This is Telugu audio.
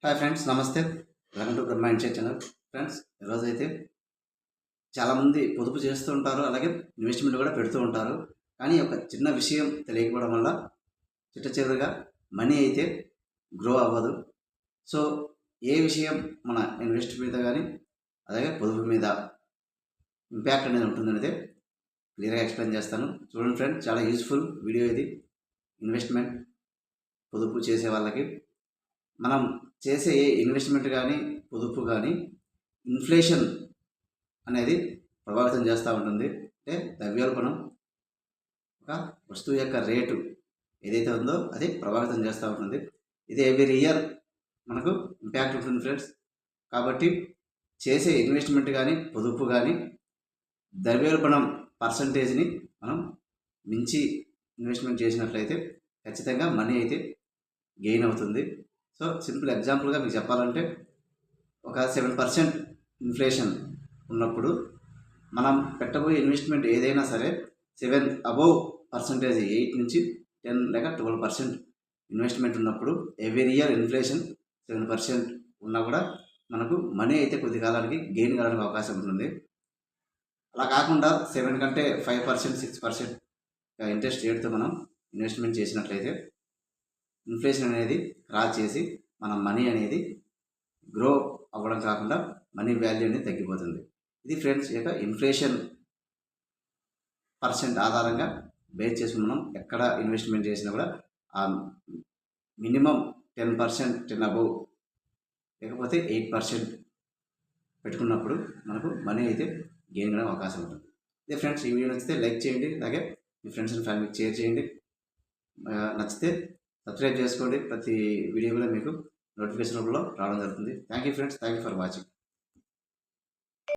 హాయ్ ఫ్రెండ్స్, నమస్తే. Welcome to Brahma insight channel. Friends, ఈరోజైతే చాలామంది పొదుపు చేస్తూ ఉంటారు, అలాగే ఇన్వెస్ట్మెంట్ కూడా పెడుతూ ఉంటారు. కానీ ఒక చిన్న విషయం తెలియకపోవడం వల్ల చిట్టచివరిగా మనీ అయితే గ్రో అవ్వదు. సో ఏ విషయం మన ఇన్వెస్ట్ మీద కానీ అలాగే పొదుపు మీద ఇంపాక్ట్ అనేది ఉంటుందనేది క్లియర్గా ఎక్స్ప్లెయిన్ చేస్తాను. చూడండి ఫ్రెండ్స్, చాలా యూస్ఫుల్ వీడియో ఇది. ఇన్వెస్ట్మెంట్ పొదుపు చేసే వాళ్ళకి మనం చేసే ఏ ఇన్వెస్ట్మెంట్ కానీ పొదుపు కానీ ఇన్ఫ్లేషన్ అనేది ప్రభావితం చేస్తూ ఉంటుంది. అంటే ద్రవ్యోల్బణం, ఒక వస్తువు యొక్క రేటు ఏదైతే ఉందో అది ప్రభావితం చేస్తూ ఉంటుంది. ఇది ఎవ్రీ ఇయర్ మనకు ఇంపాక్ట్ ఉంటుంది ఫ్రెండ్స్. కాబట్టి చేసే ఇన్వెస్ట్మెంట్ కానీ పొదుపు కానీ ద్రవ్యోల్బణం పర్సంటేజ్ని మనం మించి ఇన్వెస్ట్మెంట్ చేసినట్లయితే ఖచ్చితంగా మనీ అయితే గెయిన్ అవుతుంది. సో సింపుల్ ఎగ్జాంపుల్గా మీకు చెప్పాలంటే, ఒక 7% ఇన్ఫ్లేషన్ ఉన్నప్పుడు మనం పెట్టబోయే ఇన్వెస్ట్మెంట్ ఏదైనా సరే 7 అబోవ్ పర్సంటేజ్, 8 నుంచి 10 లేక 12% ఇన్వెస్ట్మెంట్ ఉన్నప్పుడు ఎవ్రీ ఇయర్ ఇన్ఫ్లేషన్ 7% ఉన్నా కూడా మనకు మనీ అయితే కొద్ది కాలానికి గెయిన్ కావడానికి అవకాశం ఉంటుంది. అలా కాకుండా 7 కంటే 5%, 6% ఇంట్రెస్ట్ రేట్తో మనం ఇన్వెస్ట్మెంట్ చేసినట్లయితే ఇన్ఫ్లేషన్ అనేది క్రాస్ చేసి మన మనీ అనేది గ్రో అవ్వడం కాకుండా మనీ వాల్యూ అనేది తగ్గిపోతుంది. ఇది ఫ్రెండ్స్ యొక్క ఇన్ఫ్లేషన్ పర్సెంట్ ఆధారంగా బేస్ చేసుకుని మనం ఎక్కడ ఇన్వెస్ట్మెంట్ చేసినా కూడా ఆ మినిమం 10%, 10 అబోవ్ లేకపోతే 8% పెట్టుకున్నప్పుడు మనకు మనీ అయితే గెయిన్ అవ్వడం అవకాశం ఉంటుంది. ఇదే ఫ్రెండ్స్, ఈ వీడియో నచ్చితే లైక్ చేయండి, అలాగే మీ ఫ్రెండ్స్ అండ్ ఫ్యామిలీకి షేర్ చేయండి. నచ్చితే సబ్స్క్రైబ్ చేసుకోండి. ప్రతి వీడియో కూడా మీకు నోటిఫికేషన్ రూపంలో రావడం జరుగుతుంది. Thank you friends, thank you for watching.